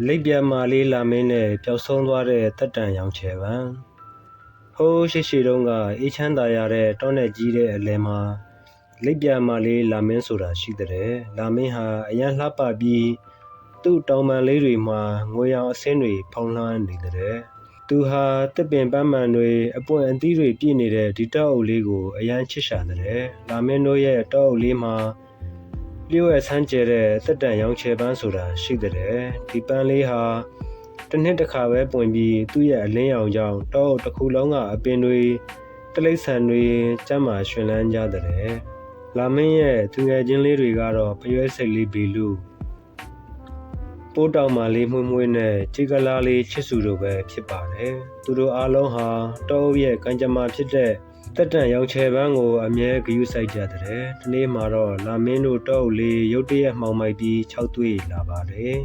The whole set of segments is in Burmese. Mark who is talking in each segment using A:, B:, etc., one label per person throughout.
A: လိပ်ပြမာလေးလာမင်းနဲ့ပျောက်ဆုံးသွားတဲ့တက်တန်ရောင်ချယ်ပန်းဟိုးရှိတုန်းကအေးချမ်းသာရတဲ့တောနဲ့ကြီးတဲ့အလယ်မှာလိပ်ပြမာလေးလာမင်းဆိုတာရှိတဲ့လာမင်းဟာအရန်လှပပြီးသူ့တောင်ပံလေးတွေမှာငွေရောင်အဆင်းတွေဖောင်းလွှမ်းနေတဲ့သူဟာတစ်ပင်ပန်းမှန်တွေအပွင့်အသီးတွေပြည့်နေတဲ့ဒီတောအုပ်လေးကိုအရန်ချစ်ရှာတဲ့လာမင်းတို့ရဲ့တောအုပ်လေးမှာလျှို့ဝှက်ဆန်းကျဲတဲ့တက်တန်ရောင်ချယ်ပန်းဆိုတာရှိတဲ့ဒီပန်းလေးဟာတစ်နှစ်တစ်ခါပဲပွင့်ပြီးသူ့ရဲ့အလင်းရောင်ကြောင့်တောအုပ်တစ်ခုလုံးကအပင်တွေတိရစ္ဆာန်တွေကျမ်းမာရှင်လန်းကြတဲ့လာမင်းရဲ့သူငယ်ချင်းလေးတွေကတော့ဖရွဲစိတ်လေးဘီလူပိုးတောင်မာလေးမှုန့်မှုန့်နဲ့ခြေကလာလေးချစ်စုတို့ပဲဖြစ်ပါတယ်သူတို့အားလုံးဟာတောအုပ်ရဲ့ကံကြမ္မာဖြစ်တဲ့တက်တန်ရောင်ချယ်ပန်းကိုအမြဲဂရုစိုက်ကြတဲ့ဒီနေ့မှာတော့လာမင်းတို့တောအုပ်လေးရုတ်တရက်မှောင်မိုက်ပြီး၆သွေးလာပါတယ်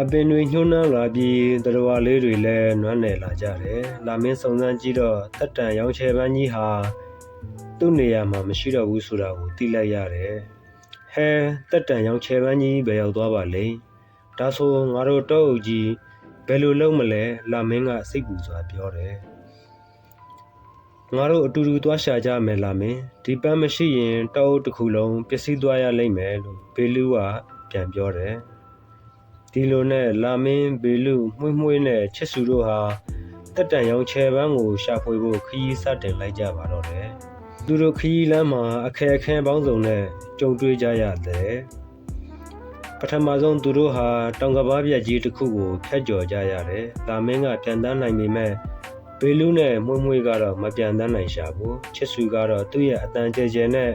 A: အပင်တွေညှိုးနှမ်းလာပြီးတရဝါလေးတွေလည်းနွမ်းနယ်လာကြတယ်လာမင်းစုံစမ်းကြည့်တော့တက်တန်ရောင်ချယ်ပန်းကြီးဟာသူ့နေရာမှာမရှိတော့ဘူးဆိုတာကိုသိလိုက်ရတယ်ဟဲတက်တန်ရောင်ချယ်ပန်းကြီးဘယ်ရောက်သွားပါလဲဒါဆိုငါတို့တောအုပ်ကြီးဘယ်လိုလုပ်မလဲလာမင်းကစိတ်ပူစွာပြောတယ်ငါတို့အတူတူသွားရှာကြမယ်လာမင်းဒီပန်းမရှိရင်တောအုပ်တစ်ခုလုံးပျက်စီးသွားရလိမ့်မယ်လို့ဘေလူကပြန်ပြောတယ်ဒီလိုနဲ့လာမင်းဘေလူမှုန့်နဲ့ချစ်စုတို့ဟာတက်တန်ရောင်ချယ်ပန်းကိုရှာဖွေဖို့ခရီးစတင်လိုက်ကြပါတော့တယ်သူတို့ခရီးလမ်းမှာအခက်အခဲပေါင်းစုံနဲ့ကြုံတွေ့ကြရတယ်ပထမဆုံးသူတို့ဟာတောင်ကဘာပြက်ကြီးတစ်ခုကိုဖြတ်ကျော်ကြရတယ်လာမင်းကပြန်တန်းနိုင်ပေမဲ့ဘေလူနဲ့မှုန့်ကတော့မပြန်တန်းနိုင်ရှာဘူးချစ်စုကတော့သူ့ရဲ့အတန်ကျဲကျဲနဲ့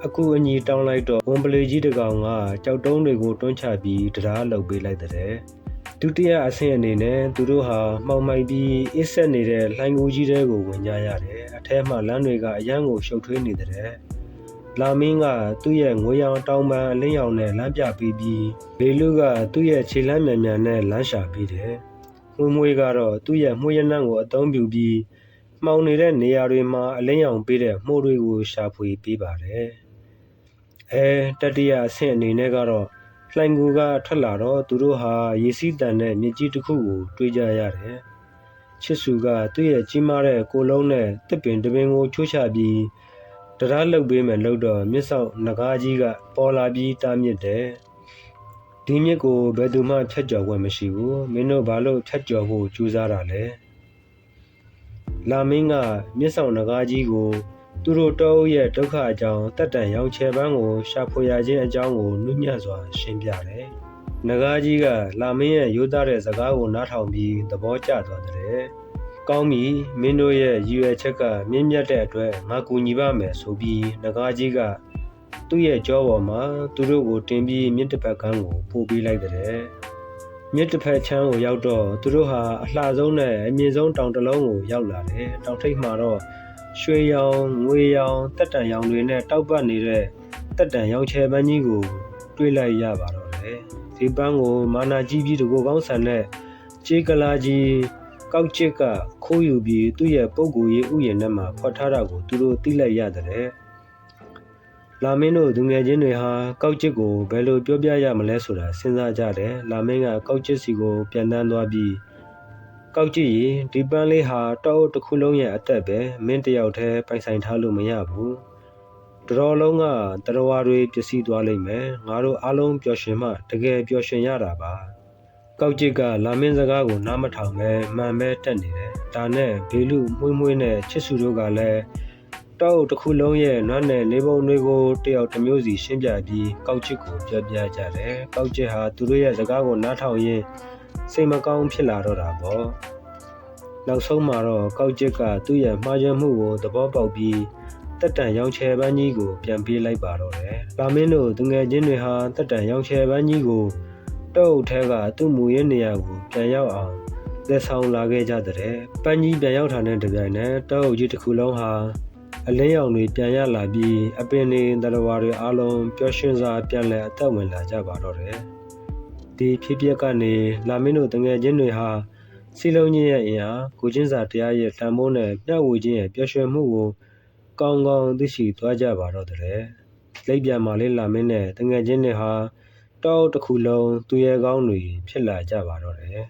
A: အကူအညီတောင်းလိုက်တော့ဝန်ပလေကြီးတစ်ကောင်ကကြောက်တုံးတွေကိုတွန်းချပြီးတရားလှုပ်ပေးလိုက်တဲ့ဒုတိယအဆင့်အနေနဲ့သူတို့ဟာမှောင်မိုက်ပြီးအစ်ဆက်နေတဲ့လှိုင်းကူးကြီးတွေကိုဝင်ကြရတယ်အထဲမှာလမ်းတွေကအရန်ကိုရှုပ်ထွေးနေတဲ့လာမင်းကသူ့ရဲ့ငွေရောင်တောင်ပံအလင်းရောင်နဲ့လမ်းပြပေးပြီးဘေလူကသူ့ရဲ့ခြေလမ်းမြန်မြန်နဲ့လမ်းရှာပေးတယ်မှုန့်ကတော့သူ့ရဲ့မှုန့်ရနံ့ကိုအသုံးပြုပြီးမှောင်နေတဲ့နေရာတွေမှာအလင်းရောင်ပေးတဲ့မှုန့်တွေကိုရှာဖွေပေးပါတယ်တတိယအဆင့်အနေနဲ့ကတော့လှိုင်ကူကထွက်လာတော့သူတို့ဟာရေစီးတန်တဲ့မြစ်ကြီးတစ်ခုကိုတွေ့ကြရတယ်ချစ်စုကသူ့ရဲ့ကြီးမားတဲ့ကိုယ်လုံးနဲ့တစ်ပင်တစ်ပင်ကိုချိုးချပြီးတရားလှုပ်ပေးမယ်လို့တော့မြစ်ဆောင်နဂါးကြီးကပေါ်လာပြီးတားမြစ်တယ်ဒီမြစ်ကိုဘယ်သူမှဖြတ်ကျော်ခွင့်မရှိဘူးမင်းတို့ဘာလို့ဖြတ်ကျော်ဖို့ကြိုးစားတာလဲလာမင်းကမြစ်ဆောင်နဂါးကြီးကိုသူတို့တောအုပ်ရဲ့ဒုက္ခအကြောင်းတက်တန်ရောင်ချယ်ပန်းကိုရှာဖွေရခြင်းအကြောင်းကိုနှုတ်ညံ့စွာရှင်းပြတယ်။နဂါးကြီးကလာမင်းရဲ့ရိုးသားတဲ့စကားကိုနားထောင်ပြီးသဘောကျသွားတယ်။ကောင်းပြီမင်းတို့ရဲ့ရည်ရွယ်ချက်ကမြင့်မြတ်တဲ့အတွက်ငါကူညီပါမယ်ဆိုပြီးနဂါးကြီးကသူ့ရဲ့ကြောပေါ်မှာသူတို့ကိုတင်ပြီးမြစ်တစ်ဖက်ကမ်းကိုပို့ပေးလိုက်တဲ့။မြစ်တစ်ဖက်ချမ်းကိုရောက်တော့သူတို့ဟာအလှဆုံးနဲ့အမြင့်ဆုံးတောင်တစ်လုံးကိုရောက်လာတယ်။တောင်ထိပ်မှာတော့ရွှေရောင်ငွေရောင်တက်တန်ရောင်တွေနဲ့တောက်ပတ်နေတဲ့တက်တန်ရောင်ချယ်ပန်းကြီးကိုတွေ့လိုက်ရပါတော့တယ်ဒီပန်းကိုမာနာကြီးပြီးတကိုယ်ကောင်းဆန်တဲ့ခြေကလာကြီးကောက်ချစ်ကခိုးယူပြီးသူ့ရဲ့ပုပ်ကိုယ်ရေးဥယျာဉ်ထဲမှာဖွက်ထားတာကိုသူတို့သိလိုက်ရတဲ့လာမင်းတို့သူငယ်ချင်းတွေဟာကောက်ချစ်ကိုဘယ်လိုပြောပြရမလဲဆိုတာစဉ်းစားကြတယ်လာမင်းကကောက်ချစ်စီကိုပြန်တန်းသွားပြီးကောက်ကြည့်ရင်ဒီပန်းလေးဟာတောအုပ်တစ်ခုလုံးရဲ့အသက်ပဲမင်းတယောက်တည်းပိုင်ဆိုင်ထားလို့မရဘူးတော်လုံးကတရဝါတွေပျက်စီးသွားလိမ့်မယ်ငါတို့အားလုံးပျော်ရွှင်မှတကယ်ပျော်ရွှင်ရတာပါကောက်ကြည့်ကလာမင်းစကားကိုနားမထောင်ပဲမှန်ပဲတက်နေတယ်ဒါနဲ့ဘေလူမှုန့်နဲ့ချစ်စုတို့ကလည်းတောအုပ်တစ်ခုလုံးရဲ့နွမ်းနယ်နေပုံတွေကိုတယောက်တစ်မျိုးစီရှင်းပြပြီးကောက်ချစ်ကိုပြောပြကြတယ်ကောက်ချစ်ဟာသူတို့ရဲ့စကားကိုနားထောင်ရင်းစိတ်မကောင်းဖြစ်လာတော့တာပေါ့နောက်ဆုံးမှာတော့ကောက်ကျစ်ကသူ့ရဲ့မှားယွင်းမှုကိုသဘောပေါက်ပြီးတက်တန်ရောင်ချယ်ပန်းကြီးကိုပြန်ပေးလိုက်ပါတော့တယ်လာမင်းတို့သူငယ်ချင်းတွေဟာတက်တန်ရောင်ချယ်ပန်းကြီးကိုတောအုပ်ထဲကသူ့မူရင်းနေရာကိုပြန်ရောက်အောင်သက်ဆောင်လာခဲ့ကြတဲ့ပန်းကြီးပြန်ရောက်တာနဲ့တပြိုင်နက်တောအုပ်ကြီးတစ်ခုလုံးဟာအလင်းရောင်တွေပြန်ရလာပြီးအပင်တွေတရဝါတွေအားလုံးပျော်ရွှင်စွာပြန်လည်အသက်ဝင်လာကြပါတော့တယ်ဒီဖြစ်ပျက်ကနေလာမင်းတို့တငယ်ချင်းတွေဟာစီလုံးကြီးရဲ့အင်အားကိုချင်းစာတရားရဲ့တန်ဖိုးနဲ့မျှဝေခြင်းရဲ့ပျော်ရွှင်မှုကိုကောင်းကောင်းသိရှိသွားကြပါတော့တဲ့လိပ်ပြမာလေးလာမင်းနဲ့တငယ်ချင်းတွေဟာ တောအုပ်တစ်ခုလုံးသူရဲကောင်းတွေဖြစ်လာကြပါတော့တယ်